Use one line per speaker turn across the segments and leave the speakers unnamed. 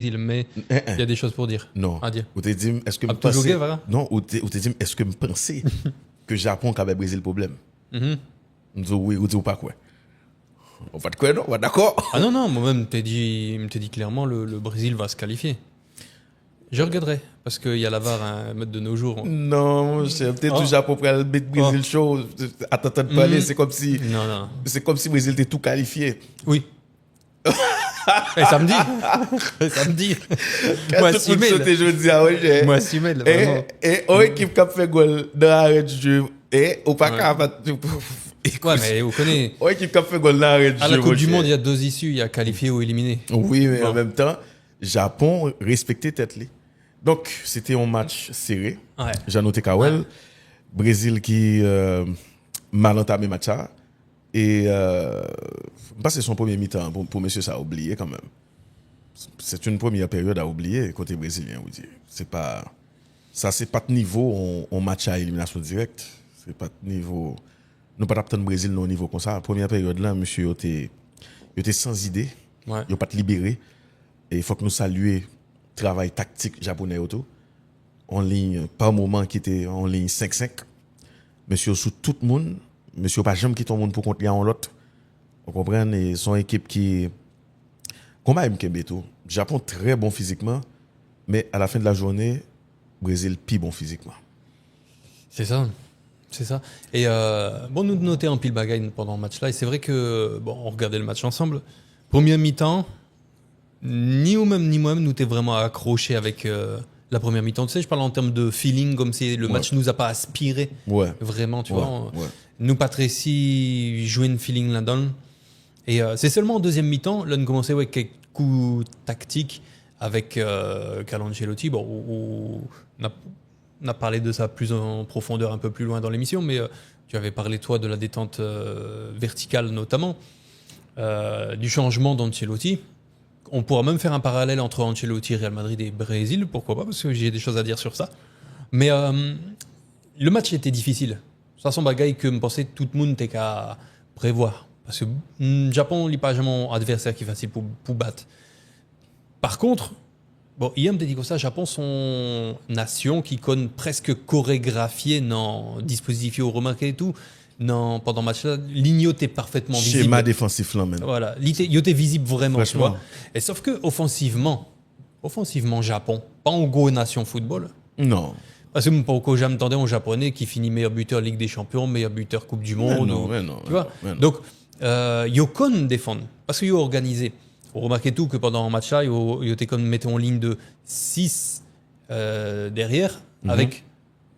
mais il y a des choses pour dire.
Non.
À dire.
Ou te dit, est-ce que me
Abdou
pensais...
Guevara.
Non, ou te dit, est-ce que me pensais que Japon avait brisé le problème?
Mhm.
Me dit oui, ou dit ou pas quoi. On va de quoi, non? On va d'accord?
Ah non, moi-même, t'ai dit clairement le Brésil va se qualifier. Je regarderai, parce qu'il y a la VAR à mettre de nos jours.
Non, c'est peut-être le Japon pour le Brésil chaud. Attends de parler, c'est comme si...
Non.
C'est comme si le Brésil était tout qualifié.
Oui. Et samedi. Samedi. Moi, 6 000. Moi, 6 000.
Et une équipe qui a fait goal dans l'arrêt du jeu. Et au pas capable.
Ouais, mais vous connaissez.
Une équipe qui a fait goal dans l'arrêt du jeu.
À la Coupe du Monde, il y a 2 issues. Il y a qualifié ou éliminé.
Oui, mais en même temps, Japon respectait tête-li. Donc, c'était un match serré.
Ouais.
J'ai noté Kawel. Brésil qui mal entamé le match. Et parce que c'est son premier mi-temps pour monsieur, ça a oublié quand même. C'est une première période à oublier côté brésilien, vous dire. C'est pas de niveau on match à élimination directe. C'est pas de niveau. Nous pas attendre Brésil non niveau comme ça. La première période là, monsieur était sans idée.
Ouais.
Il pas te libéré. Et il faut que nous saluions le travail tactique japonais autour. En ligne, par moment qui était en ligne 5-5. Monsieur sous tout le monde. Monsieur pas jamais quitté le monde pour contre en l'autre. Vous comprenez? Son équipe qui combat Mkembe tout. Japon très bon physiquement, mais à la fin de la journée, Brésil plus bon physiquement.
C'est ça. Et bon, nous noter en pile bagaille pendant le match là. Et c'est vrai que bon, on regardait le match ensemble. Première mi-temps, ni vous-même ni moi-même nous étions vraiment accrochés avec la première mi-temps. Tu sais, je parle en termes de feeling, comme si le match nous a pas aspiré.
Ouais.
Vraiment, tu
Ouais.
vois.
Ouais.
Nous, Patrici, jouer une feeling là-dedans. Et c'est seulement en deuxième mi-temps, là, nous commençons avec quelques coups tactiques avec Carlo Ancelotti. Bon, on a parlé de ça plus en profondeur un peu plus loin dans l'émission, mais tu avais parlé, toi, de la détente verticale notamment, du changement d'Ancelotti. On pourra même faire un parallèle entre Ancelotti, Real Madrid et Brésil, pourquoi pas, parce que j'ai des choses à dire sur ça. Mais le match était difficile. Ça, son bagaille que me pensais tout le monde était qu'à prévoir. Parce que le Japon n'est pas jamais un adversaire qui est facile pour battre. Par contre, bon, hier, me dit comme ça, Japon sont nation qui connaît presque chorégraphié dans dispositif remarqué et tout. Non, pendant le match là, l'igno était parfaitement visible.
Schéma défensif là même.
Voilà, il était visible vraiment, tu
Franchement.
vois. Et sauf que offensivement, Japon, pas en go nation football.
Non.
Parce que pourquoi j'attendais un japonais qui finit meilleur buteur Ligue des Champions, meilleur buteur Coupe du Monde.
Mais non.
Tu vois. Donc, Yokon défendre. Parce qu'il est organisé. Vous remarquez tout que pendant un match là, Yokon mettait en ligne de 6 derrière, avec,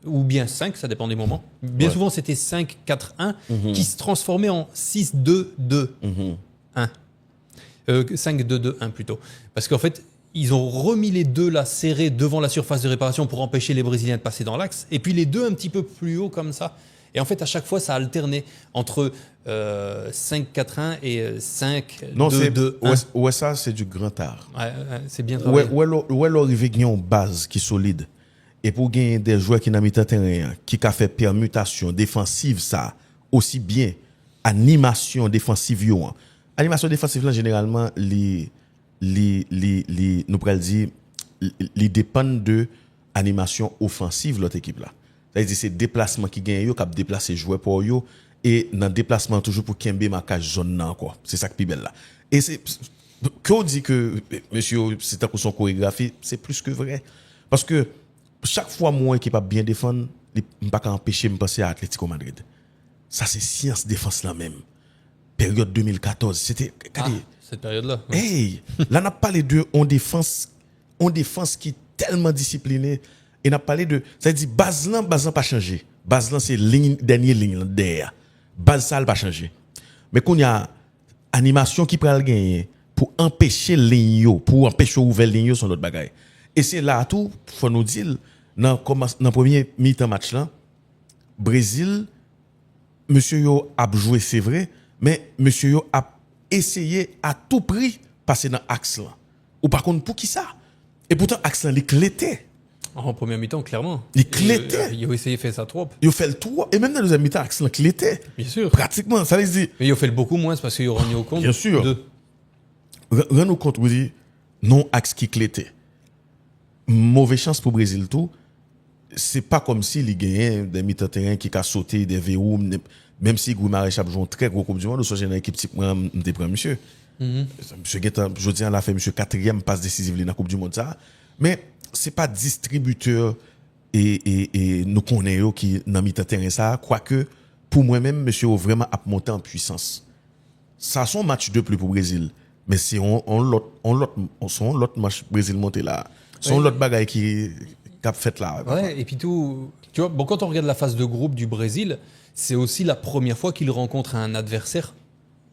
ou bien 5, ça dépend des moments. Bien souvent, c'était 5-4-1 qui se transformait en 6-2-2-1. 5-2-2-1 plutôt. Parce qu'en fait, ils ont remis les deux là serrés devant la surface de réparation pour empêcher les Brésiliens de passer dans l'axe. Et puis les deux un petit peu plus haut comme ça. Et en fait, à chaque fois, ça alternait entre 5-4-1 et 5-2-2-1.
Non, ouais, ça, c'est du grand art.
Ouais, c'est bien travaillé.
Ouais, l'arrivée qui ont une base qui est solide. Et pour gagner des joueurs qui n'ont pas terrain, qui ont fait permutation défensive, ça, aussi bien animation défensive. Animation défensive, là, généralement, nous pourrions dire, les dépendent de animation offensive, l'autre équipe là. C'est-à-dire, c'est déplacement qui gagne, qui a déplacé joueur pour eux, et dans le déplacement, toujours pour Kembe marquage zone là, quoi. C'est ça qui est belle là. Et c'est, qu'on dit que, monsieur, c'est à son chorégraphie, c'est plus que vrai. Parce que, chaque fois, moi, qui pas bien défendre, il ne peut pas empêcher de me penser à Atlético Madrid. Ça, c'est science défense là même. Période 2014, c'était,
cette période-là. Ouais.
Hey, là, on a parlé de en défense qui est tellement disciplinée. Et on a parlé de, ça dit, base là pas changé. Base là, c'est dernière ligne là, derrière. Base ça, pas changé. Mais qu'on y a animation qui peut le gagner pour empêcher ligne, pour empêcher ouvrir ligne sur notre bagaille. Et c'est là tout, faut nous dire, dans premier mi-temps match là, Brésil, monsieur yo a joué, c'est vrai, mais monsieur yo a essayé à tout prix passer dans l'axe là. Ou par contre, pour qui ça? Et pourtant, l'axe là, il clétait.
En première mi-temps, clairement.
Il clétait.
Il a essayé de faire ça trop.
Il a fait le tour. Et même dans le deuxième mi-temps, l'axe là, clétait.
Bien sûr.
Pratiquement, ça veut dire.
Mais il a fait le beaucoup moins, c'est parce qu'il a rendu au compte.
Bien sûr. Rends-nous compte, vous dites, non axe qui clété. Mauvaise chance pour Brésil tout. C'est pas comme si il gagnait des mi-temps terrain qui a sauté des verrous, même si Guy Maréchal joue une très gros Coupe du Monde, soit j'ai une équipe type moi me prend monsieur. Monsieur Guetta, je dis on a fait monsieur quatrième passe décisive dans la Coupe du Monde ça, mais c'est pas distributeur et nous connaissons qui dans mi-temps terrain ça, quoique pour moi-même monsieur a vraiment à monter en puissance. Ça son match de plus pour Brésil, mais c'est on l'autre match Brésil monté là. Son l'autre bagaille qui a fait là.
Ouais, et puis tout, tu vois, bon, quand on regarde la phase de groupe du Brésil, c'est aussi la première fois qu'il rencontre un adversaire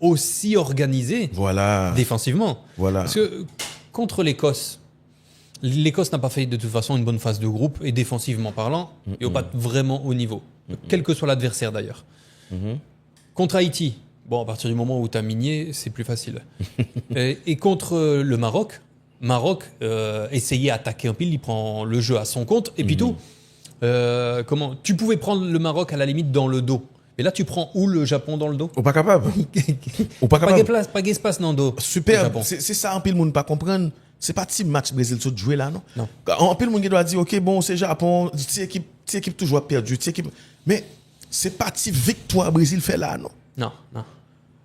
aussi organisé
Voilà.
défensivement.
Voilà.
Parce que contre l'Écosse n'a pas fait de toute façon une bonne phase de groupe et défensivement parlant, il n'est pas vraiment haut niveau, quel que soit l'adversaire d'ailleurs. Contre Haïti, bon, à partir du moment où tu as migné, c'est plus facile. Et contre le Maroc, essayait d'attaquer un pile, il prend le jeu à son compte, et puis tout. Comment tu pouvais prendre le Maroc à la limite dans le dos. Et là, tu prends où le Japon dans le dos?
Ou pas capable. Ou pas
Pas
capable.
de place, pas d'espace dans le dos.
Super. C'est ça, en pile, monde pas comprendre. C'est pas type match Brésil tout jouer là, non?
Non.
En pile, monde doit dire, OK, bon, c'est Japon, cette équipe toujours perdu, équipe. Mais c'est pas type victoire Brésil fait là, non?
Non, non.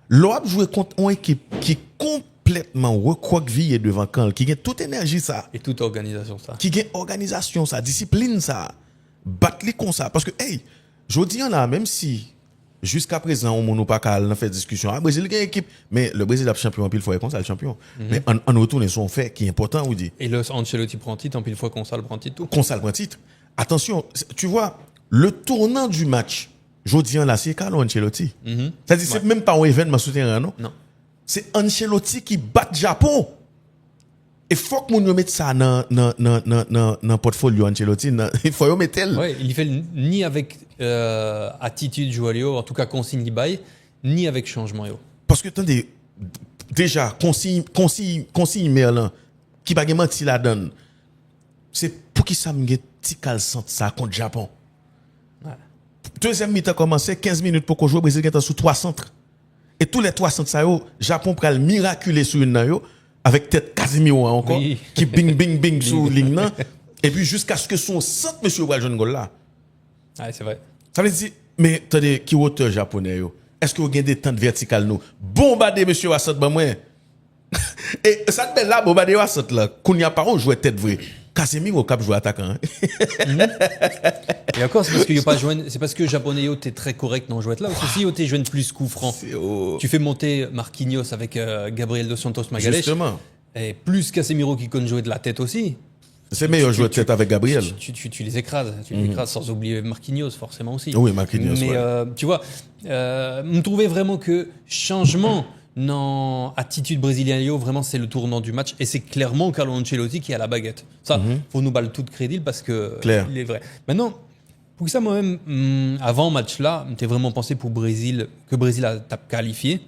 L'OAP joue contre une équipe qui est complètement recroquevillée devant camp, qui a toute énergie, ça.
Et toute organisation, ça.
Qui a organisation, ça, discipline, ça. Battre les comme ça. Parce que, hey, je dis là, même si jusqu'à présent, on n'a pas qu'à faire discussion. Ah, Brésil a une équipe, mais le Brésil a champion en pile fois comme ça, le champion. Mais en retourne son fait qui est important, vous dit.
Et le Ancelotti prend titre, en pile fois qu'on ça le prend titre, tout.
Qu'on ça le prend titre. Attention, tu vois, le tournant du match, je dis là, c'est Carlo Ancelotti. C'est-à-dire, c'est même pas un événement souterrain, non?
Non.
C'est Ancelotti qui bat Japon. Et faut que nous mette ça dans portfolio Ancelotti, il faut y mettre elle.
Ouais, il fait ni avec attitude Joalio, en tout cas consigne bail, ni avec changement yo.
Parce que attendez, déjà consigne Merlin qui pas menti la donne. C'est pour qui ça me petit calçant ça contre Japon.
Ouais.
Deuxième mi-temps commencé 15 minutes pour qu'on joue Brésil qui est sous 3 centres. Et tous les 3 centres ça yo, Japon pral miraculer sur une yo avec tête Casemiro encore
Oui.
qui bing bing bing sous ligne là et puis jusqu'à ce que son centre monsieur va jeune goal là.
Ouais, c'est vrai.
Ça veut dire mais attendez qui auteur japonais yo. Est-ce que vous avez des tentes verticales nous bombarder monsieur Wassat ben moi. Et ça te là bombarder Wassat là qu'on y a pas on jouer tête vraie. Casemiro cap jouer attaquant. Hein?
Et encore, c'est parce que pas joué, c'est parce que japonais yo t'es très correct dans jouet là. Parce que si yo t'es joué plus coup franc, tu fais monter Marquinhos avec Gabriel dos Santos Magalhães.
Justement.
Et plus Casemiro qui connaît jouer de la tête aussi.
C'est meilleur joueur de tête avec Gabriel.
Tu les écrases, les écrases sans oublier Marquinhos forcément aussi.
Oui, Marquinhos.
Mais
ouais.
tu vois, me trouvait vraiment que changement dans attitude brésilienne, vraiment c'est le tournant du match et c'est clairement Carlo Ancelotti qui a la baguette. Ça, faut nous balle toute crédible parce que
Claire.
il est vrai. Maintenant, pour ça moi-même, avant match là, j'étais vraiment pensé pour Brésil que Brésil a qualifié.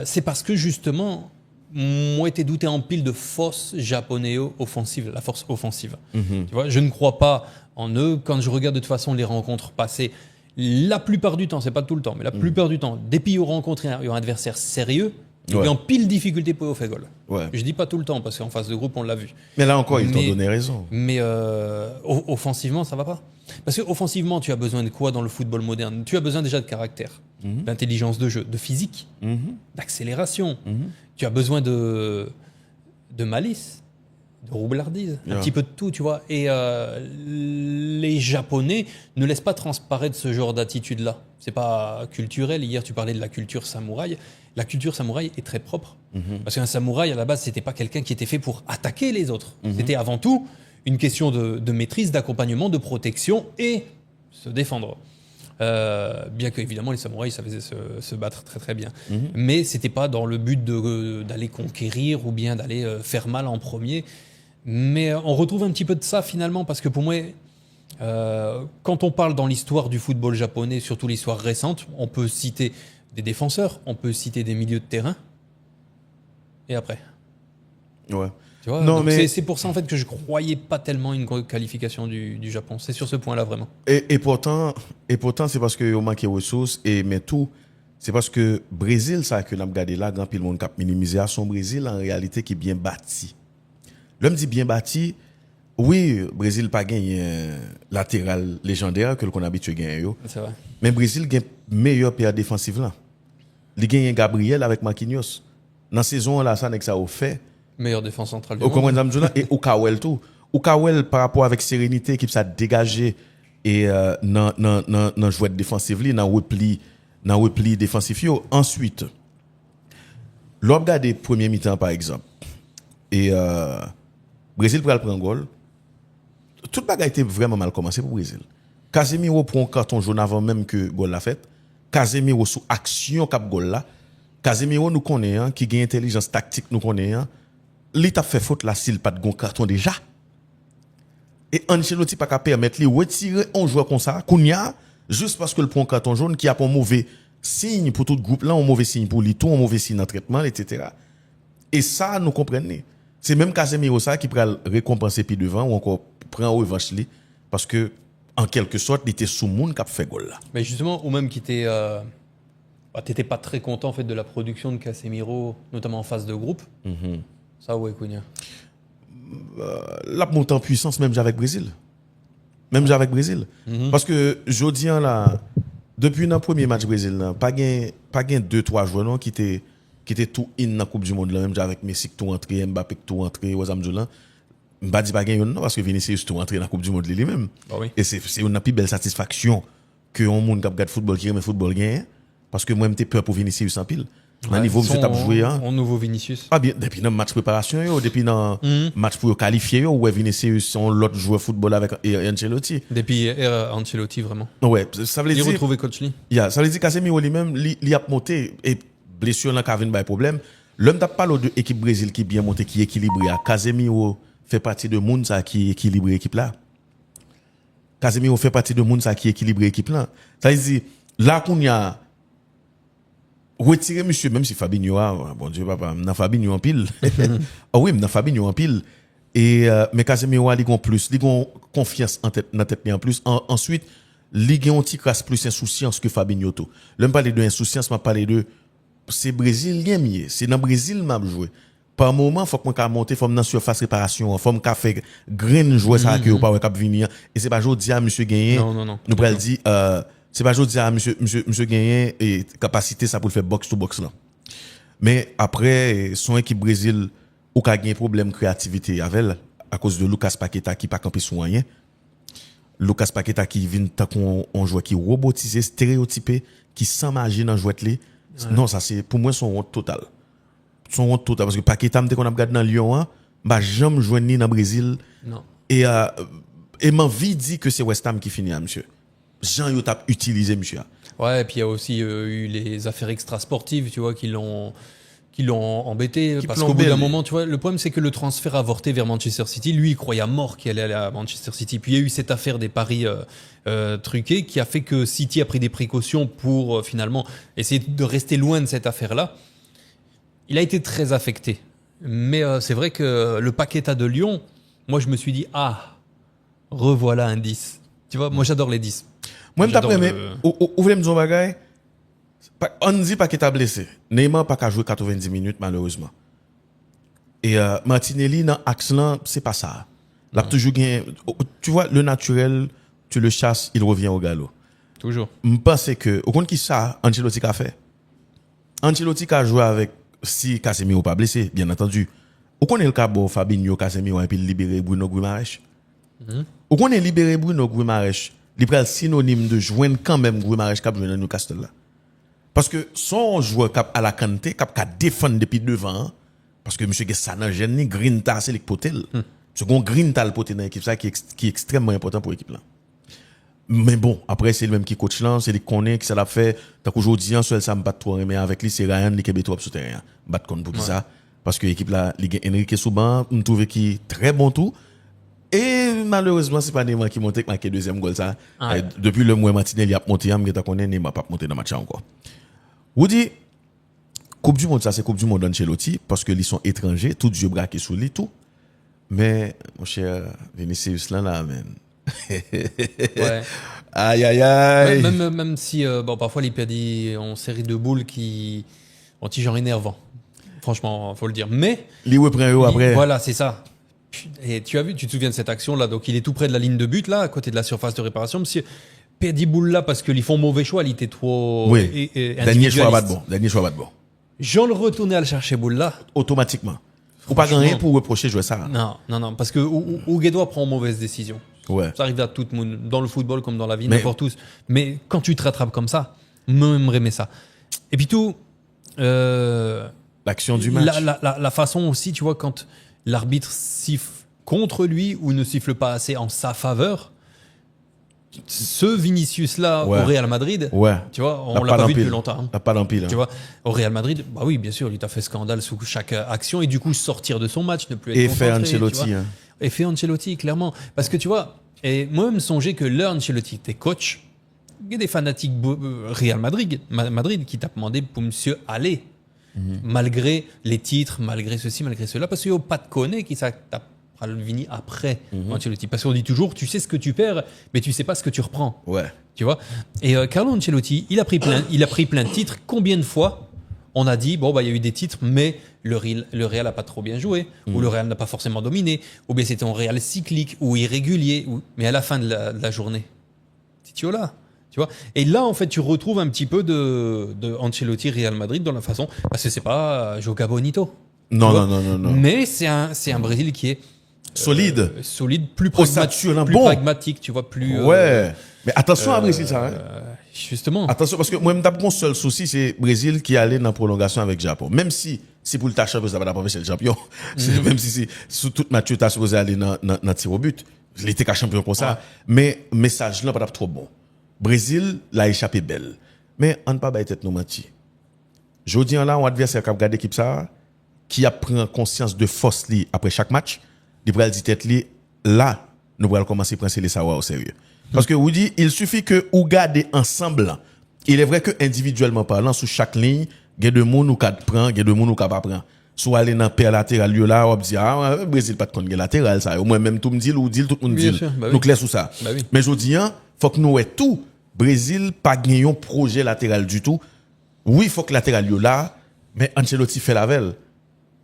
C'est parce que justement, moi été douté en pile de force japonais offensive, la force offensive. Tu vois, je ne crois pas en eux. Quand je regarde de toute façon les rencontres passées, la plupart du temps, c'est pas tout le temps, mais la plupart du temps, dès qu'ils ont rencontré un adversaire sérieux, il est en pile difficulté pour faire goal.
Ouais.
Je dis pas tout le temps parce qu'en phase de groupe on l'a vu.
Mais là encore, ils t'ont donné raison.
Mais offensivement, ça va pas. Parce que offensivement, tu as besoin de quoi dans le football moderne? Tu as besoin déjà de caractère, d'intelligence de jeu, de physique, d'accélération. Tu as besoin de malice, de roublardise, un petit peu de tout, tu vois. Et les Japonais ne laissent pas transparaître ce genre d'attitude-là. C'est pas culturel. Hier, tu parlais de la culture samouraï. La culture samouraï est très propre. Parce qu'un samouraï, à la base, c'était pas quelqu'un qui était fait pour attaquer les autres. C'était avant tout une question de maîtrise, d'accompagnement, de protection et se défendre. Bien qu'évidemment les samouraïs savaient se battre très très bien. Mais c'était pas dans le but d'aller conquérir ou bien d'aller faire mal en premier. Mais on retrouve un petit peu de ça finalement parce que pour moi, quand on parle dans l'histoire du football japonais, surtout l'histoire récente, on peut citer des défenseurs, on peut citer des milieux de terrain. Et après.
Ouais.
Tu vois,
non, mais
c'est pour ça en fait que je croyais pas tellement une qualification du Japon. C'est sur ce point-là vraiment.
Et pourtant c'est parce que ont manqué ressources et mais tout c'est parce que Brésil, ça que nous avons regardé là, grand pile monde cap minimisé à son Brésil, en réalité, qui est bien bâti. L'homme dit bien bâti, oui, Brésil pas gagné latéral légendaire que qu'on habitué gagner.
C'est vrai.
Mais Brésil gagne meilleur paire défensif là. Il gagne Gabriel avec Marquinhos. Dans saison là, ça n'est que ça au fait.
Meilleure défense centrale du
Au
monde.
comment et au Kawel tout. Au Kawel par rapport avec sérénité qui ça dégagé et dans jouet défensif li, dans repli défensif yo. Ensuite, l'on regarde premier mi-temps par exemple. Et Brésil pral prend goal. Toute bagaille était vraiment mal commencé pour Brésil. Casemiro prend un carton jaune avant même que goal la fait. Casemiro sous action cap goal là. Casemiro nous connaît hein, qui gagne intelligence tactique nous connaît hein. Li t'a fait faute là s'il pas de gon carton déjà. Et Ancelotti pas capable permettre lui retirer un joueur comme ça Kounia juste parce que le prend un carton jaune qui a pas un mauvais signe pour tout groupe là, un mauvais signe pour lui, tout un mauvais signe en traitement etc. Et ça nous comprenez. C'est même Casemiro ça qui peut récompenser puis devant ou encore prend revanche lui parce que en quelque sorte il était sous monde qui a fait goal là.
Mais justement, ou même qui était t'étais pas très content en fait de la production de Casemiro, notamment en phase de groupe. Ça ouais, Cunha.
La montée en puissance même avec Brésil. Parce que jodian là depuis le premier match Brésil là, pas gain 2-3 joueurs non qui étaient tout in dans Coupe du monde là même avec Messi qui tout rentré, Mbappé qui tout rentré, Wazamjoula. M'pa dit pas gain non parce que Vinicius tout rentré dans Coupe du monde lui-même.
Bah oui.
Et c'est une plus belle satisfaction que un monde qui regarde football qui aime football gagne parce que moi j'étais peur pour Vinicius en pile. À niveau monsieur t'a joué hein.
En nouveau Vinicius.
Ah bien depuis dans match préparation yo, depuis dans match pour qualifier yo, ouais Vinicius sont l'autre joueur football avec Ancelotti.
Depuis Ancelotti vraiment.
Ouais, ça veut
Il
dire
retrouvé coach Lee.
ça veut dire Casemiro lui-même il a monté et blessure là Kevin pas problème. L'homme t'a parlé de équipe Brésil qui bien monté qui équilibré. Casemiro fait partie de monde ça qui équilibre équipe là. Casemiro fait partie de monde ça qui équilibre équipe là. Ça veut dire là qu'on y a retirer monsieur même si Fabinho a bon Dieu papa dans Fabinho en pile. Ah oui, dans Fabinho en pile et mais Casemiro a ligon plus, ligon confiance en tête dans tête en plus. Ensuite, ligon un petit crasse plus insouciance que Fabinho tout. L'homme parler de insouciance, m'a parler de c'est brésilien mieux, c'est dans Brésil m'a joué. Par moment faut que moi monter faut dans surface réparation, faut me faire grain jouer ça que pas cap venir et c'est pas jodi à monsieur gagner.
Non.
Nous pral dire c'est pas jodi à monsieur gagner et capacité ça pour faire box to box là. Mais après son équipe Brésil ou ka gagner problème créativité avec à cause de Lucas Paqueta qui pas camper sur rien. Lucas Paqueta qui vient tant qu'on joueur qui robotisé, stéréotypé, qui sans magie dans jouet li. Non, ça c'est pour moi son honte total. Son honte total parce que Paqueta m'te qu'on a regardé dans Lyon hein, bah jamais joué ni dans Brésil.
Non.
Et m'envie dit que c'est West Ham qui finit monsieur. Jean yo t'a utilisé monsieur.
Ouais, et puis il y a aussi eu les affaires extrasportives, tu vois, qui l'ont embêté
Qui
parce qu'au bout d'un moment, tu vois, le problème c'est que le transfert avorté vers Manchester City, lui il croyait à mort qu'il allait aller à Manchester City. Puis il y a eu cette affaire des paris truqués qui a fait que City a pris des précautions pour finalement essayer de rester loin de cette affaire-là. Il a été très affecté. Mais c'est vrai que le Paqueta de Lyon, moi je me suis dit revoilà un 10. Tu vois, moi j'adore les 10.
Moi même d'après mais ouvrez me bagay. On dit pas qu'il t'a blessé. Neymar pas qu'à jouer 90 minutes malheureusement. Et Martinelli dans axe là, c'est pas ça. Là toujours gain tu vois le naturel, tu le chasses, il revient au galop.
Toujours.
Je pense que au compte qui ça Ancelotti a fait. Ancelotti a joué avec si Casemiro pas blessé, bien entendu. Ou connaît le cas bon Fabinho, Casemiro et puis libérer Bruno Guimaraes. Ou connaît libérer Bruno Guimaraes, il prend synonyme de joindre quand même Guimaraes cap joindre Newcastle là. Parce que son joueur cap à la Kanté cap défendre depuis devant parce que monsieur ça dans jeune ni Grinta c'est l'épotel. Second Grinta le poté dans l'équipe ça qui est extrêmement important pour l'équipe là. Mais bon, après c'est le même qui coach là, c'est lui connaît qui ça l'a fait tant qu'aujourd'hui en seul ça me pas trop mais avec lui c'est Ryan qui est trop sur terrain. Battre contre pour ça parce que l'équipe là, il y a Enrique Souban, me trouve qui très bon tout. Et malheureusement c'est pas Neymar qui monte qui marqué deuxième goal ça. Depuis le mois Martinelli a monté, me ta connaît Neymar pas monter dans match encore. Vous dit Coupe du monde ça c'est Coupe du monde Ancelotti parce que ils sont étrangers, tout Dieu braqué sous lui tout. Mais mon cher Vinicius là man.
Ouais.
Aïe, aïe, aïe.
Même si, parfois, il perdit en série de boules qui ont un genre énervant. Franchement, faut le dire. Mais.
Il reprend après.
Voilà, c'est ça. Et tu te souviens de cette action-là. Donc, il est tout près de la ligne de but, là, à côté de la surface de réparation. Monsieur, perdit boule là parce qu'ils font mauvais choix. Il était trop.
Oui. Dernier choix pas de bon.
Jean le retourné à le chercher boule là.
Automatiquement. Faut pas gagner pour reprocher jouer ça.
Non. Parce que Ouguedois prend mauvaise décision.
Ouais.
Ça arrive à tout le monde, dans le football comme dans la vie, n'importe où. Mais quand tu te rattrapes comme ça, moi, j'aimerais ça. Et puis tout.
L'action du match.
La façon aussi, tu vois, quand l'arbitre siffle contre lui ou ne siffle pas assez en sa faveur, ce Vinicius-là au Real Madrid, tu vois, on l'a pas vu depuis longtemps.
Pas d'empile.
Tu vois, au Real Madrid, bah oui, bien sûr, il t'a fait scandale sous chaque action et du coup sortir de son match, ne plus être concentré.
Et fait Ancelotti.
Effet Ancelotti, clairement. Parce que tu vois, et moi-même songer que là, Ancelotti était coach, il y a des fanatiques Real Madrid qui t'a demandé pour monsieur aller. Malgré les titres, malgré ceci, malgré cela, parce qu'il n'y a pas de connaît qui ça t'a Vini après Ancelotti. Parce qu'on dit toujours, tu sais ce que tu perds, mais tu sais pas ce que tu reprends.
Ouais.
Tu vois. Et Carlo Ancelotti, il a pris plein de titres. Combien de fois on a dit, il y a eu des titres, mais le Real a pas trop bien joué, ou le Real n'a pas forcément dominé, ou bien c'était un Real cyclique, ou irrégulier, mais à la fin de la journée, c'est là. Tu vois. Et là, en fait, tu retrouves un petit peu de Ancelotti Real Madrid dans la façon, parce que c'est pas Joga Bonito.
Non.
Mais c'est un Brésil qui est
solide,
plus pragmatique, tu vois, plus.
Ouais. Mais attention à Brésil, ça.
Justement.
Attention, parce que moi, mon seul souci, c'est Brésil qui allait dans la prolongation avec Japon. Même si c'est pour le tâche, ça va pas c'est le champion. Même si c'est sous toute match, tu as supposé aller dans tir au but. Il était qu'un champion pour ça. Ouais. Mais message là, pas trop bon. Brésil l'a échappé belle. Mais on ne peut pas être nous mentir. Je dis là, on adversaire qui a regardé l'équipe ça, qui a pris conscience de force li après chaque match. Il va dire tête li là nous allons commencer à prendre les savoirs au sérieux parce que vous dit il suffit que vous gardez ensemble. Il est vrai que individuellement parlant sous chaque ligne il y a de monde ou quatre prend il y a de monde ou pas prend soit aller dans paire latéral là on dit Brésil pas de compte latéral ça au moins même tout me dit ou dit tout le monde dit nous clair sur ça mais je dis faut que nous tout Brésil pas gagner un projet latéral du tout oui faut que latéral là mais Ancelotti fait la veille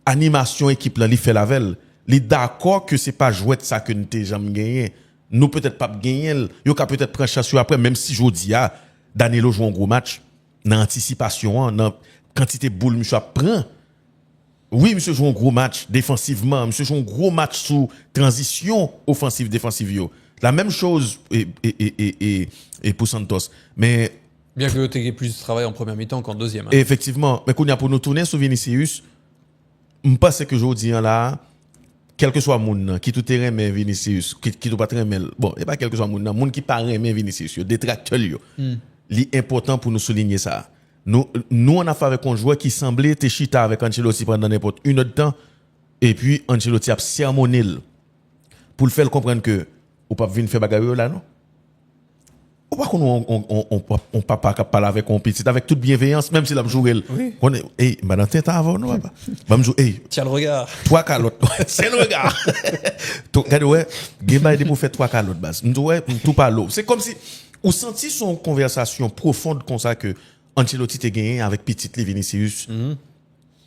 animation équipe là il fait la veille. Il est d'accord que c'est pas jouet ça que nous t'ai jamais gagné. Nous peut-être pas gagner. Yo ka peut-être prendre chance après même si jodi a Danilo joue un gros match dans anticipation, dans quantité boule monsieur prend. Oui, monsieur joue un gros match défensivement, monsieur joue un gros match sous transition offensive défensive yo. La même chose et pour Santos. Mais
bien que tu aies plus de travail en première mi-temps qu'en deuxième. Hein.
Effectivement, mais qu'on y a pour nous tourner sur Vinicius, je pense que jodi là quel que soit moun qui tout terrain mais Vinicius qui tout pas très mal bon et pas quel que soit moun qui pas aimer Vinicius yo détracteur yo li important pour nous souligner ça nous on a fait avec un joueur qui semblait te chita avec Ancelotti pendant n'importe une heure de temps et puis Ancelotti a sermonné pour le faire comprendre que ou pas venir faire bagarre là non ou pas qu'on on papa qui parle avec un petit avec toute bienveillance même s'il a joué on est madame tête avant non papa va jouer
tiens le regard
trois calottes c'est le regard to regarde ouais geba pour faire trois calottes base nous ouais tout par l'eau c'est comme si on sentit son conversation profonde comme ça que Ancelotti t'a gagné avec petit Vinicius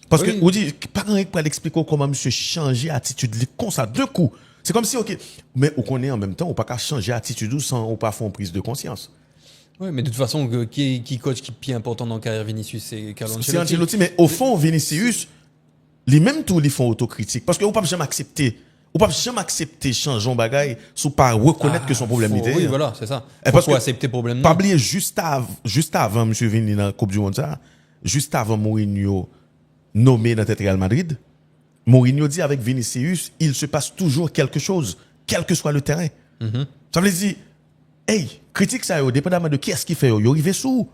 parce que on dit pas rien pour l'expliquer comment monsieur changer attitude comme ça deux coups. C'est comme si, ok, mais on connaît en même temps, on peut pas changer attitude sans on pas faire une prise de conscience.
Oui, mais de toute façon, qui coach qui est plus important dans la carrière Vinicius, c'est Carlo Ancelotti.
C'est Ancelotti, mais au fond, Vinicius, les mêmes tous, ils font autocritique. Parce que on peut jamais accepter. On peut jamais accepter changer un bagage sans pas reconnaître que son problème était.
Oui, voilà, c'est ça.
Parce
que accepter le problème.
Pas oublier juste avant monsieur Vini dans la Coupe du Monde ça, juste avant Mourinho nommé dans tête Real Madrid. Mourinho dit avec Vinicius, il se passe toujours quelque chose, quel que soit le terrain. Ça veut dire, hey, critique ça, dépendamment de qui est-ce qui fait, il arrive sous.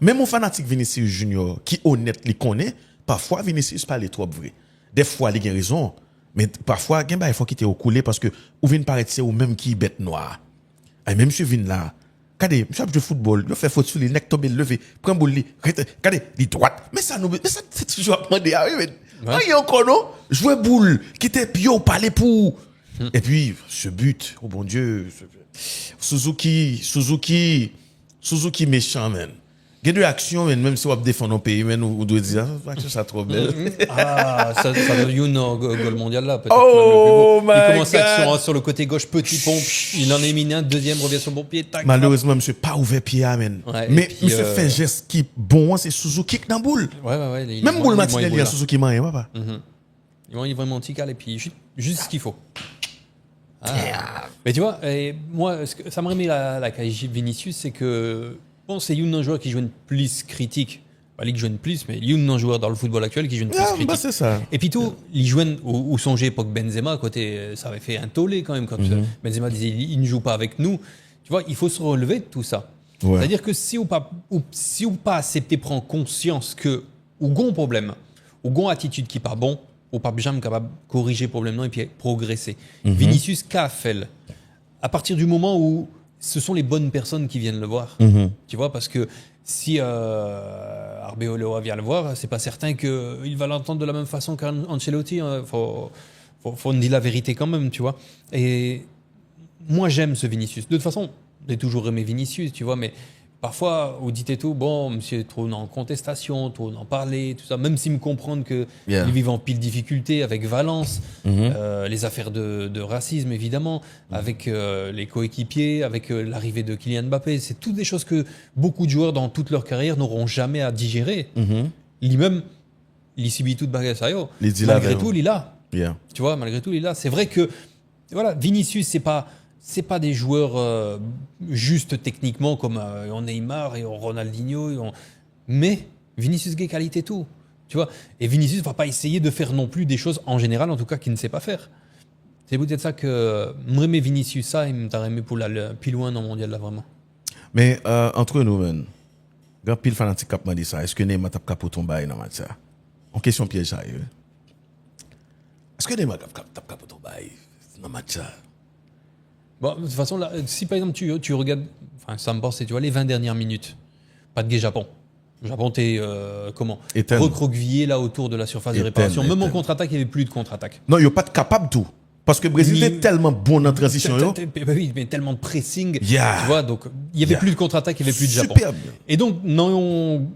Même mon fanatique Vinicius Junior, qui honnête, il connaît, parfois Vinicius parle trop vrai. Des fois, il a raison, mais parfois, il faut qu'il te coulé parce que, ou vient paraître, c'est ou même qui bête noire. Et même monsieur vient là, regardez, monsieur a joué football, il fait faute sur les necks tombés, levé, prend boule, regardez, il droite. Mais ça, c'est toujours à demander, oui, mais. Il y a encore non jouer boule qui était pio parler pour Et puis, ce but, oh bon Dieu, Suzuki méchant, man. Il y a des actions, même si on défend nos pays, on doit dire, ça trop belle.
Ça veut dire goal mondial là, peut-être.
Oh
même le plus beau. Il commence
my
action
God.
sur le côté gauche, petit pompe, il en élimine un, deuxième revient sur bon pied, tac.
Malheureusement, monsieur pas ouvert pied, man.
Ouais,
Mais
et puis,
monsieur fait un geste qui bon, c'est Suzuki qui dans boule.
Ouais.
Même boule matinale, il y a Suzuki main, papa.
Ils vont vraiment tical et puis juste ce qu'il faut. Mais tu vois, moi, ça me remet la KJ Vinicius, c'est que bon, c'est un joueur qui joue une plus critique. Pas lui qui joue une plus, mais il y a un joueur dans le football actuel qui joue une plus critique.
Bah c'est ça.
Et puis tout, il joue où songez époque Benzema à côté, ça avait fait un tollé quand même quand Benzema disait il ne joue pas avec nous. Tu vois, il faut se relever de tout ça.
Ouais.
C'est-à-dire que si ou pas accepter prendre conscience que ou gon problème, ou gon attitude qui pas bon, ou pas jamais capable de corriger le problème non et puis progresser. Vinicius qu'a fait à partir du moment où ce sont les bonnes personnes qui viennent le voir. Tu vois, parce que si Arbeloa vient le voir, c'est pas certain qu'il va l'entendre de la même façon qu'Ancelotti. Faut dire la vérité quand même, tu vois. Et moi, j'aime ce Vinicius. De toute façon, j'ai toujours aimé Vinicius, tu vois, mais parfois, on dit et tout, bon, monsieur est trop en contestation, trop en parler, tout ça, même s'ils me comprennent qu'ils vivent en pile difficulté avec Valence, les affaires de racisme, évidemment, avec les coéquipiers, avec l'arrivée de Kylian Mbappé. C'est toutes des choses que beaucoup de joueurs, dans toute leur carrière, n'auront jamais à digérer. Lui-même, il subit toute bagarre, ça y est. Malgré tout, il est là. Tu vois, malgré tout, il est là. C'est vrai que, voilà, Vinicius, c'est pas des joueurs juste techniquement comme on Neymar et on Ronaldinho, mais Vinicius a qualité tout, tu vois. Et Vinicius va pas essayer de faire non plus des choses en général, en tout cas qu'il ne sait pas faire. C'est peut-être ça que m'aimer Vinicius ça et m't'a aimé pour la plus loin dans le mondial là vraiment.
Mais entre nous, man, grand pile fanatique cap dit ça. Est-ce que Neymar tape cap pour tomber dans match ça? En question piège ça. Est-ce que Neymar tape cap pour tomber dans match ça?
Bon, de toute façon, là, si par exemple tu regardes, enfin ça me pense, tu vois, les 20 dernières minutes, pas de Japon. Japon, t'es recroquevillé là autour de la surface de réparation. Même en contre-attaque, il n'y avait plus de contre-attaque.
Non, il n'y a pas de capable tout. Parce que le Brésil était tellement bon en transition.
Oui, mais tellement de pressing. Tu
Yeah.
vois, donc il n'y avait plus de contre-attaque, il n'y avait plus de Japon.
Superbe.
Et donc, dans une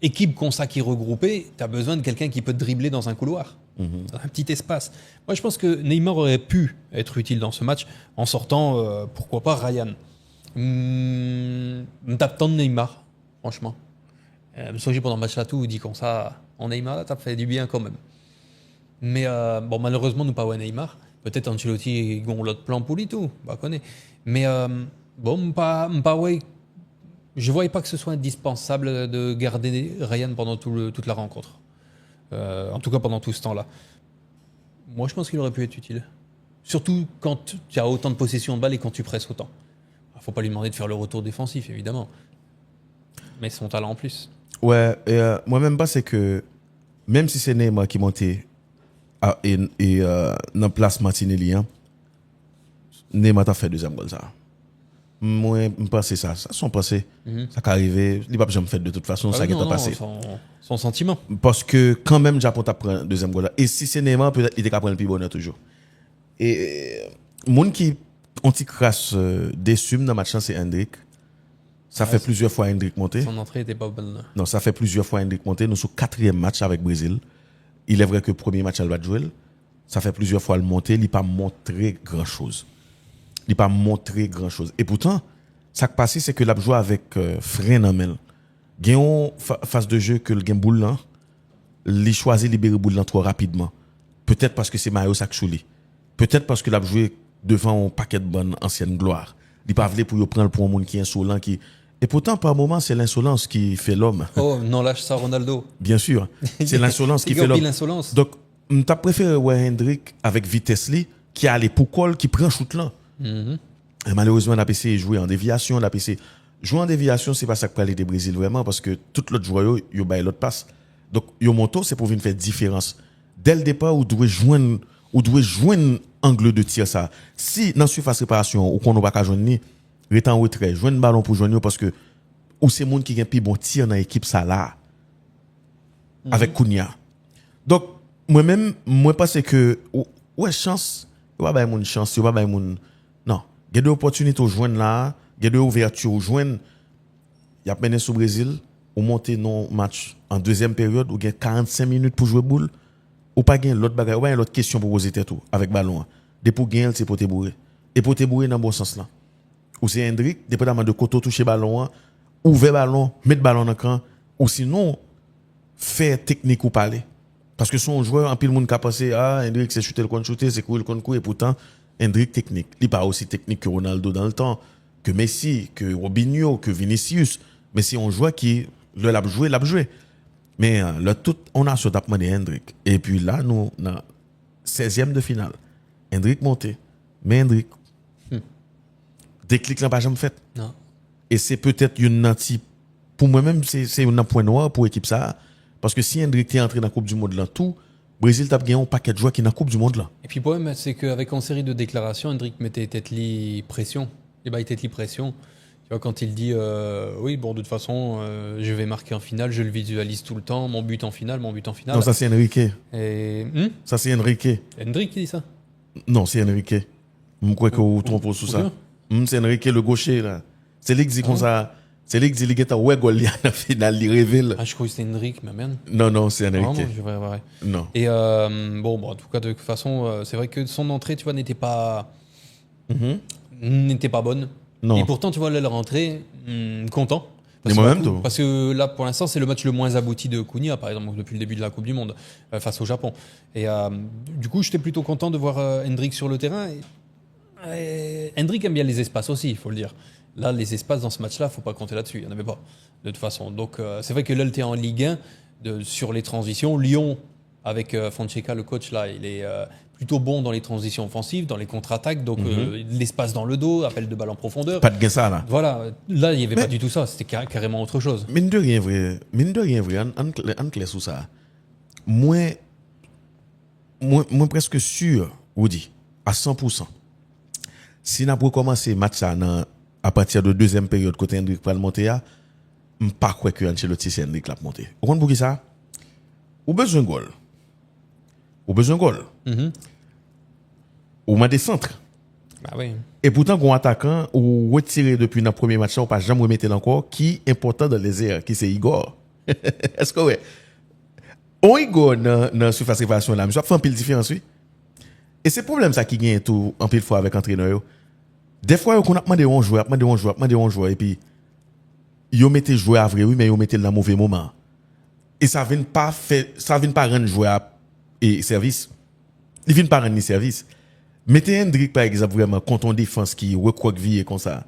équipe comme ça qui est regroupée, tu as besoin de quelqu'un qui peut te dribbler dans un couloir, dans un petit espace. Moi, je pense que Neymar aurait pu être utile dans ce match en sortant, pourquoi pas, Ryan. Tape tant de Neymar, franchement. Me souviens pendant le match là tout, il dit comme ça, en Neymar, là, t'as fait du bien quand même. Mais bon, malheureusement, nous pas ouais Neymar. Peut-être Ancelotti a l'autre plan pour lui tout, bah connaît. Mais bon, pas ouais. Je voyais pas que ce soit indispensable de garder Ryan pendant toute la rencontre. En tout cas, pendant tout ce temps-là. Moi, je pense qu'il aurait pu être utile. Surtout quand tu as autant de possession de balle et quand tu presses autant. Il ne faut pas lui demander de faire le retour défensif, évidemment. Mais son talent en plus.
Ouais, moi-même, c'est que même si c'est Neymar qui montait dans place Martinelli, Neymar t'a fait deuxième goal ça. Moi, je pense ça son passé. Ça qui arrivé, il va pas jamais fait de toute façon, ça qui est passé.
Son sentiment.
Parce que quand même Japon t'a pris deuxième goal là. Et si c'est Neymar, peut-être il était capable de prendre le plus bonheur toujours. Et monde qui ont petit crasse déçu dans le match c'est Hendrik. Ça fait plusieurs fois Hendrik monter.
Son entrée était pas bonne.
Non, ça fait plusieurs fois Hendrik monter. Nous sommes 4e match avec Brésil. Il est vrai que le premier match elle va jouer. Ça fait plusieurs fois le monter, il n'a pas montré grand-chose. Il n'a pas montré grand-chose. Et pourtant, ça qui passe, c'est que l'a joué avec frein en main. Il y a une phase de jeu que le game boule là, il choisit de libérer boule là trop rapidement. Peut-être parce que c'est Mario Sakchouli. Peut-être parce que l'a joué devant un paquet de bonnes anciennes gloires. Il pas voulu pour prendre pour un monde qui est insolent qui. Et pourtant, par moment, c'est l'insolence qui fait l'homme.
Oh, non, lâche ça, Ronaldo.
Bien sûr. C'est l'insolence qui fait l'homme.
L'insolence.
Donc, tu as préféré Hendrik avec vitesse qui allait pour col, qui prend shoot là. Et malheureusement, on a essayé de jouer en déviation. On a essayé jouer en déviation, c'est pas ça que peut aller des Brésil vraiment, parce que tout l'autre joueur, il y a l'autre passe. Donc, yo monto, c'est pour venir faire différence. Dès le départ, vous devez joindre angle de tir ça. Si dans surface réparation ou qu'on n'a pas joindre ni rete en retrait, joindre ballon pour joindre parce que ou c'est monde qui a plus bon tir dans l'équipe ça là avec Kounia. Donc moi-même moi pense que ouais chance Yo pas bay moun chance, yo pas bay moun non, il y a des opportunités au joindre là, il y a des ouvertures au joindre. Il y a mené sous Brésil, ou monter non match en deuxième période, ou gagne 45 minutes pour jouer boule, ou pas gagner l'autre bagaille, ou pas l'autre question pour poser tout avec ballon. Des pour gagner, c'est pour te bourrer. Et pour te bourrer dans le bon sens là. Ou c'est Hendrik, dépendamment de côté toucher ballon, ouvrir ballon, mettre ballon dans le camp, ou sinon faire technique ou parler. Parce que son joueur, en pile monde qui a pensé, ah, Hendrik c'est shooter le contre shooter, c'est courir le contre courir, et pourtant Hendrik technique. Il n'est pas aussi technique que Ronaldo dans le temps, que Messi, que Robinho, que Vinicius. Mais c'est un joueur qui l'a joué. Mais le tout, on a ce tapement de Hendrik. Et puis là, nous, dans 16e de finale, Hendrik monté. Mais Hendrik, déclic là pas jamais fait.
Non.
Et c'est peut-être une nanti, pour moi-même, c'est un point noir pour l'équipe ça. Parce que si Hendrik est entré dans la Coupe du Monde là, tout, Brésil t'a gagné un paquet de joueurs qui sont dans la Coupe du Monde là.
Et puis le problème, c'est qu'avec une série de déclarations, Hendrik mettait tête li pression. Et bah, il tête li pression. Tu vois, quand il dit oui, bon, de toute façon, je vais marquer en finale, je le visualise tout le temps, mon but en finale.
Non, ça c'est Enrique.
Et,
Ça c'est Enrique.
Hendrik qui dit ça?
Non, c'est Enrique. Je crois que vous trompez sur ça. C'est Enrique le gaucher là. C'est lui qui dit comme ça. C'est lui qui dit qu'il a ouais goal dans la finale, il révèle.
Ah, je crois que c'était Hendrik, mais merde.
Non, c'est Enrique.
Vraiment, je verrai.
Non.
Et bon, en tout cas, de toute façon, c'est vrai que son entrée, tu vois, n'était pas bonne.
Non.
Et pourtant, tu vois, là, la rentrée, content.
Et moi-même, tout.
Parce que là, pour l'instant, c'est le match le moins abouti de Cunha, par exemple, depuis le début de la Coupe du Monde, face au Japon. Et du coup, j'étais plutôt content de voir Hendrik sur le terrain. Et Hendrik aime bien les espaces aussi, il faut le dire. Là, les espaces dans ce match-là, il ne faut pas compter là-dessus. Il n'y en avait pas, de toute façon. Donc, c'est vrai que là, tu es en Ligue 1, sur les transitions. Lyon, avec Fonseca, le coach, là, il est plutôt bon dans les transitions offensives, dans les contre-attaques. Donc, l'espace dans le dos, appel de balle en profondeur.
Pas de gain ça là.
Voilà, là, il n'y avait pas du tout ça. C'était carrément autre chose.
Mine de rien vrai, en clair sous ça. Moi presque sûr, ou dit, à 100%. Si nous avons commencé le match ça à partir de deuxième période, côté Hendrik pour le monter, je ne pas croire que Ancelotti c'est Hendrik l'a monté. Vous comprenez pour qui ça? Ou besoin de goal. Ou m'a des centres.
Bah oui.
Et pourtant, quand attaquant ou retiré depuis notre premier match, on pas jamais remettre encore, qui est important dans les airs, qui c'est Igor. Est-ce que ouais? On Igor dans surface réparation là, mais ça fait un pile différence, oui. Et c'est le problème ça qui gagne tout en pile fois avec l'entraîneur. Des fois, on a demandé un joueur, et puis, ils mettent joueur à vrai, oui, mais ils mettent dans le mauvais moment. Et ça vient pas rendre joueur et service. Il vient pas rendre ni service. Mettez Hendrik, par exemple, vraiment, contre une défense qui recroqueville comme ça.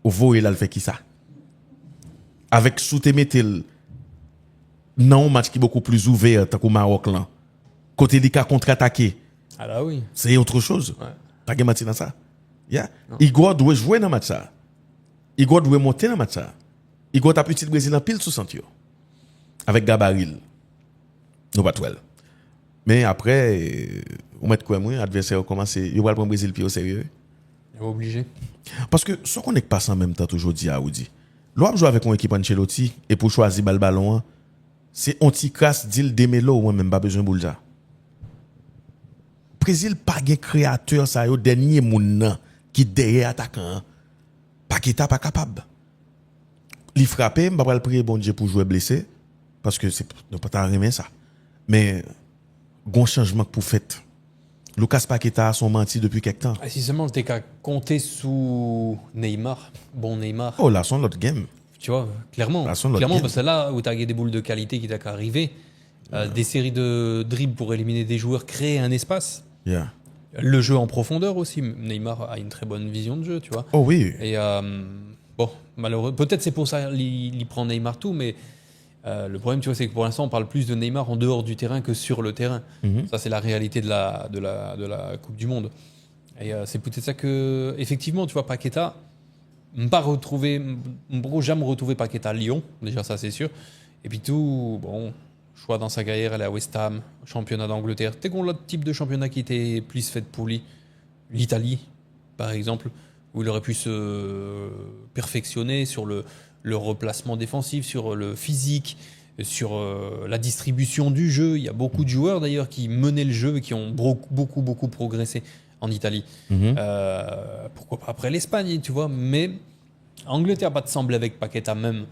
Au voyez là, le fait qui ça? Avec sous tes mettez non, un match qui est beaucoup plus ouvert, tant qu'au Maroc, là. Côté des cas contre-attaqué.
Ah là oui.
C'est autre chose.
Ouais.
T'as gagné match dans ça? Yeah. Igor doit jouer dans le match ça. Igor doit monter dans le match ça. Igor t'a petit Brésil en pile sous sentio. Avec Gabaril. Nous pas tout. Mais après, on met quoi moi, adversaire commence, il va prendre Brésil puis au sérieux.
Il est obligé.
Parce que ce qu'on n'est pas en même temps toujours dit à Audi. L'on joue avec une équipe Ancelotti et pour choisir le ballon, c'est anti-crasse deal Demelo ou même pas besoin boulja. Brésil pas de créateur ça yo dernier moun qui derrière attaquant. Paqueta pas capable. Li frapper, m'pa pral prier bon Dieu pour jouer blessé parce que c'est ne pas t'en remettre ça. Mais gon changement pour fait. Lucas Paqueta sont menti depuis quelque temps.
Si seulement t'es qu'à compter sous Neymar, bon Neymar.
Oh là, son l'autre game.
Tu vois, clairement. Parce que là où t'as des boules de qualité qui t'a qu'à arriver, des séries de dribbles pour éliminer des joueurs, créer un espace.
Yeah.
Le jeu en profondeur aussi. Neymar a une très bonne vision de jeu, tu vois.
Oh oui.
Et bon, malheureux. Peut-être c'est pour ça qu'il prend Neymar tout, mais le problème, tu vois, c'est que pour l'instant, on parle plus de Neymar en dehors du terrain que sur le terrain. Ça, c'est la réalité de la Coupe du Monde. Et c'est peut-être ça que, effectivement, tu vois, Paqueta, jamais retrouver Paqueta à Lyon, déjà ça c'est sûr. Et puis tout, bon, choix dans sa carrière, aller à West Ham, championnat d'Angleterre. T'es qu'on l'autre type de championnat qui était plus fait pour lui, l'Italie, par exemple, où il aurait pu se perfectionner sur le replacement défensif, sur le physique, sur la distribution du jeu. Il y a beaucoup de joueurs d'ailleurs qui menaient le jeu et qui ont beaucoup progressé en Italie. Pourquoi pas après l'Espagne, tu vois. Mais Angleterre pas de sembler avec Paqueta même.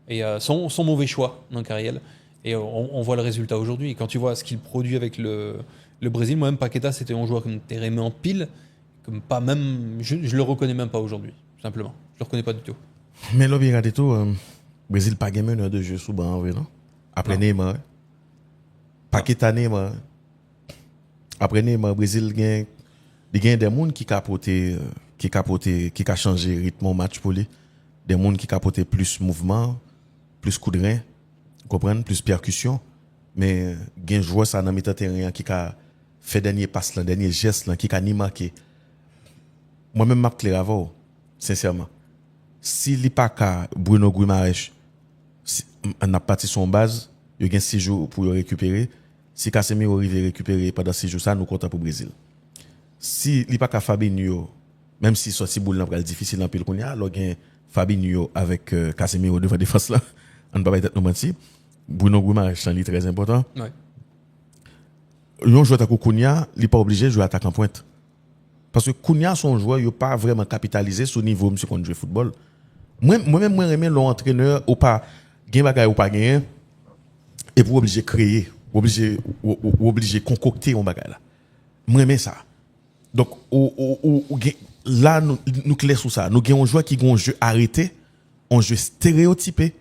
Et son mauvais choix dans Carriel. Et on voit le résultat aujourd'hui. Et quand tu vois ce qu'il produit avec le Brésil, moi-même Paqueta, c'était un joueur qui me aimé en pile. Comme pas même, je le reconnais même pas aujourd'hui, simplement. Je le reconnais pas du tout.
Mais là, regardez tout, Brésil pas gagné meneur de jeu sous banc en vrai, non? Après Neymar. Paqueta Neymar. Après Neymar, Brésil gagne des gens qui capotent qui a changé le rythme au match pour lui. Des gens qui capotent plus mouvement, plus coup de rein, comprendre, plus percussion. Mais il y a un joueur ça dans le terrain qui a fait dernier passe là, dernier geste là, qui a ni marqué. Moi-même m'a clair avant, sincèrement. Si li pas ka Bruno Guimaraes on a parti son base, il y a 6 jours pour le récupérer. Si Casemiro arrive récupérer pendant 6 jours ça, nous comptons pour le Brésil. Si li pas ka Fabinho, même si sorti boule là difficile en pile qu'on y a, alors gain Fabinho avec Casemiro devant défense là, on ne peut pas être nous mentir. Bruno Guimaraes c'est très important.
Ouais.
Un joueur attaquant Kounia, il n'est pas obligé de jouer attaquant pointe. Parce que Kounia, son joueur, il n'est pas vraiment capitalisé sur le niveau monsieur qu'on joue football. Moi-même, moi, j'aime l'entraîneur ou pas, gain bagay ou pas gain, et pour obliger créer, obliger concocter un bagay là. Moi, j'aime ça. Donc, là, nous clair sur ça. Nous avons un joueur qui a un jeu arrêté, un jeu stéréotypé.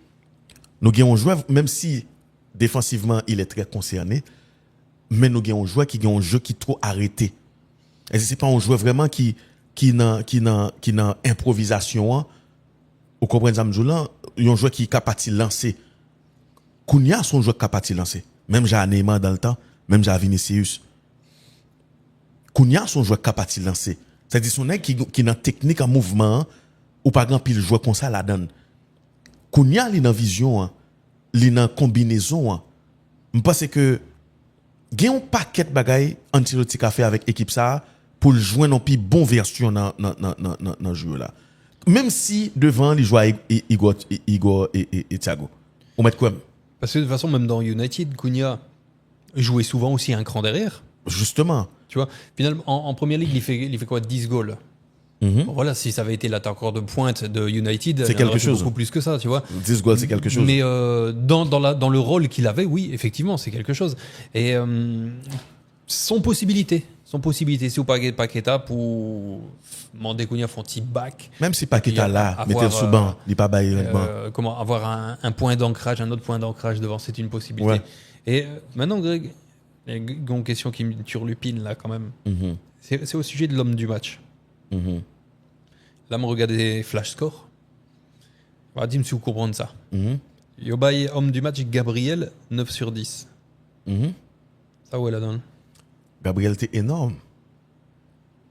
Nous avons un joueur, même si défensivement, il est très concerné, mais nous avons un joueur qui a un jeu qui est trop arrêté. Et c'est pas un joueur vraiment qui n'a improvisation. Vous comprenez ça, Mjoulan? Il y a un joueur qui est capable de lancer. Kounia, son joueur capable de lancer. Même j'ai Neymar dans le temps, même j'ai Vinicius. Kounia, son joueur capable de lancer. C'est-à-dire son nèg qui n'a technique en mouvement, ou pas grand pile joueur comme ça la donne. Kounia, il dans vision, il dans combinaison. Je pense que il y a un paquet de bagailles Ancelotti a fait avec l'équipe ça pour jouer une plus bonne version dans le jeu là. Même si devant il joue Igor et Thiago. On met quoi?
Parce que de toute façon, même dans United, Cunha jouait souvent aussi un cran derrière.
Justement.
Tu vois, finalement, en première ligue, il fait quoi? 10 goals. Bon, voilà, si ça avait été l'attaquant de pointe de United,
c'est quelque chose.
Beaucoup plus que ça, tu vois.
10 goals, c'est quelque chose.
Mais dans le rôle qu'il avait, oui, effectivement, c'est quelque chose. Et son possibilité, si vous parlez de Paqueta pour demander Cunha font petit back.
Même si Paqueta là, mettez le sous banc, il pas bailler
comment avoir un point d'ancrage, un autre point d'ancrage devant, c'est une possibilité.
Ouais.
Et maintenant, Greg, il y a une question qui me turlupine là quand même. C'est au sujet de l'homme du match. Là, me regardez Flash Score. Dis-moi si vous comprenez ça. Yobaye, homme du match, Gabriel, 9 sur 10. Ça, où elle la donne?
Gabriel était énorme.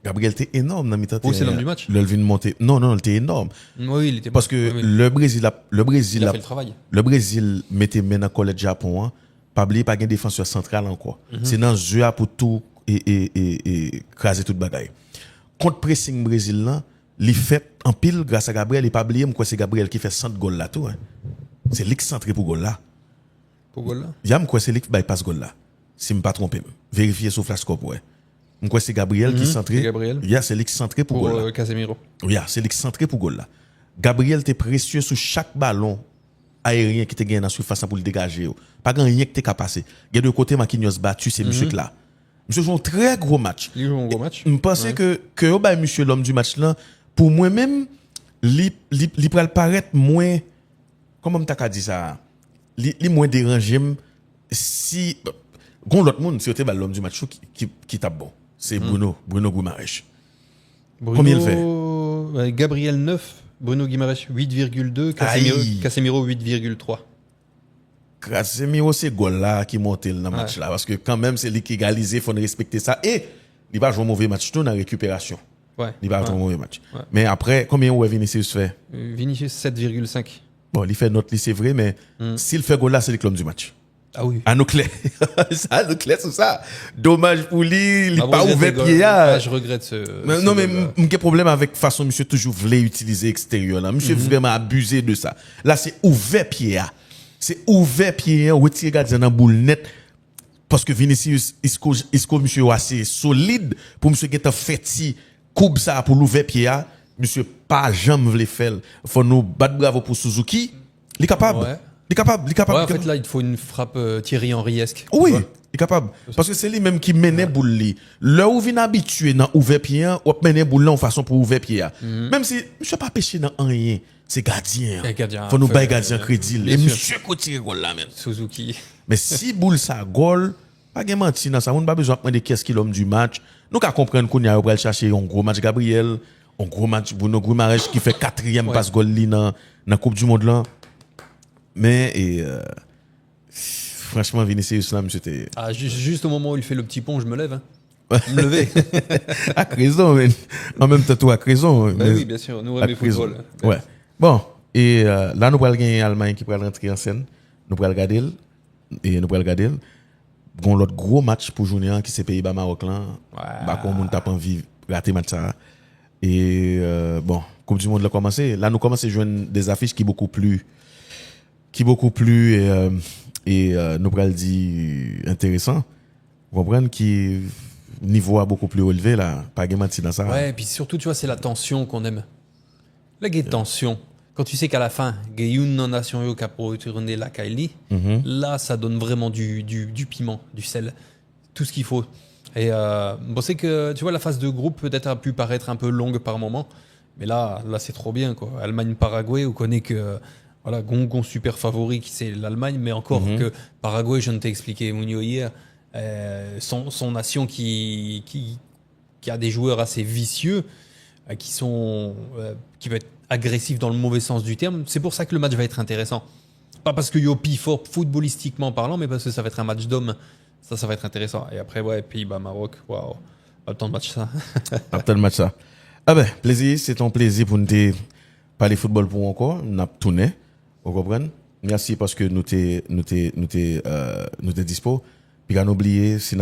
Dans mi-temps.
Oh, c'est l'homme du match?
Le vin monter. Non, il était énorme.
Oui, il était
parce que
oui.
le Brésil
il a fait le travail.
Le Brésil mettait maintenant collège Japon, pas oublier pas gain défenseur central encore. C'est dans jeu pour tout et craser toute bagaille. Contre pressing Brésil là, il fait en pile grâce à Gabriel et pas oublier quoi c'est Gabriel qui fait 100 goals là tout. C'est lui qui centré pour goal là.
Pour goal là.
Yam quoi c'est lui qui bypass goal là. Si me pas trompé. Vérifier sur Flash Score ouais. Quoi c'est Gabriel qui centré.
Gabriel.
C'est lui qui centré pour goal là.
Casemiro.
C'est lui qui centré pour goal là. Gabriel était précieux sur chaque ballon aérien qui te gagne dans surface pour le dégager. Pas grand rien qui te capable passer. Il y a de côté Marquinhos battu c'est monsieur là. Monsieur joue un très gros match.
Il joue un gros match.
Je pensais que monsieur l'homme du match là, pour moi-même, il pourrait paraître moins, comment t'as dit ça, il moins dérangé si, l'autre monde, c'était l'homme du match qui tape bon. C'est Bruno Guimaraes. Combien il fait?
Gabriel 9, Bruno Guimaraes 8,2, Casemiro 8,3.
Casemiro, c'est goal là qui monte dans le match là. Parce que quand même, c'est lui qui égalise, il faut respecter ça. Et il va jouer un mauvais match tout dans la récupération. Il va jouer un mauvais match. Mais après, combien Vinicius fait?
Vinicius 7,5.
Bon, il fait notre lit, c'est vrai, mais s'il fait goal là, c'est l'homme du match.
Ah oui.
À nous clair. Ça, nous clair sur ça. Dommage pour lui, il n'a pas ouvert pied.
Je regrette ce.
Non, mais quel problème avec façon, monsieur toujours voulait utiliser extérieur là. Monsieur vraiment abusé de ça. Là, c'est ouvert pied. C'est ouvert pied, retirer gardien dans boule net. parce que Vinicius Isco monsieur assez solide pour monsieur qui t'a fait si coupe ça pour l'ouvrir pied a, monsieur pas jamais voulu faire. Faut nous battre bravo pour Suzuki. Il est capable.
Ouais.
Il est capable, il est capable.
Ouais, en
il est
fait,
capable.
là, il te faut une frappe Thierry Henry-esque.
Oui,
Tu vois.
il est capable. Parce que c'est lui même qui menait boule li. Là où vient habitué dans ouvert pied, ou mener boule là en façon pour ouvrir pied. Même si monsieur pas pêché dans rien, c'est gardien.
Et gardien,
Faut nous
fait,
bailler gardien crédit.
bien
Et
sûr.
monsieur côté goal là même.
Suzuki.
Mais si boule ça goal, pas de menti dans ça, on pas besoin de demander qu'est-ce qu'il l'homme du match. Nous qu'à comprendre qu'on y a pour chercher un gros match Gabriel, un gros match Bruno Guimaraes qui fait 4e passe goal li dans Coupe du monde là. Mais franchement Vinicius là c'était
Ah, juste au moment où il fait le petit pont, je me lève. Hein. Me lever.
à raison, mais en même temps, toi, à raison.
Bah oui, bien sûr, nous aimons football.
Ouais. Bon, et là, nous allons gagner l'Allemagne qui va rentrer en scène. Nous allons regarder. Et nous allons regarder. Bon, l'autre gros match pour Junior qui c'est Pays-Bas-Maroc là. Bah, comme on tape envie rater match ça. Et bon, Coupe du Monde l'a commencé. Là, nous commençons à jouer des affiches qui beaucoup plus nous allons dire intéressant. Vous comprenez qui niveau a beaucoup plus élevé là, pas de mentir dans ça.
Ouais, et puis surtout, tu vois, c'est la tension qu'on aime. La tension. Quand tu sais qu'à la fin, il y a une nation qui a retourné la Kylie, là, ça donne vraiment du piment, du sel, tout ce qu'il faut. Et bon, c'est que, tu vois, la phase de groupe peut-être a pu paraître un peu longue par moment, mais là c'est trop bien, quoi. Allemagne-Paraguay, on connaît que, voilà, Gongon super favori, qui c'est l'Allemagne, mais encore que Paraguay, je ne t'ai expliqué, Mounio, hier, son nation qui a des joueurs assez vicieux, qui peuvent être agressifs dans le mauvais sens du terme. C'est pour ça que le match va être intéressant. Pas parce que Yopi fort footballistiquement parlant, mais parce que ça va être un match d'hommes. Ça va être intéressant. Et après, ouais, Pays-Bas, Maroc, waouh, pas le temps de match ça.
Pas le temps de match ça. Ah ben, plaisir, c'est ton plaisir pour nous parler football pour encore, nous avons tourné, vous comprenez? Merci parce que nous t'es dispo. Puis à n'oublier, si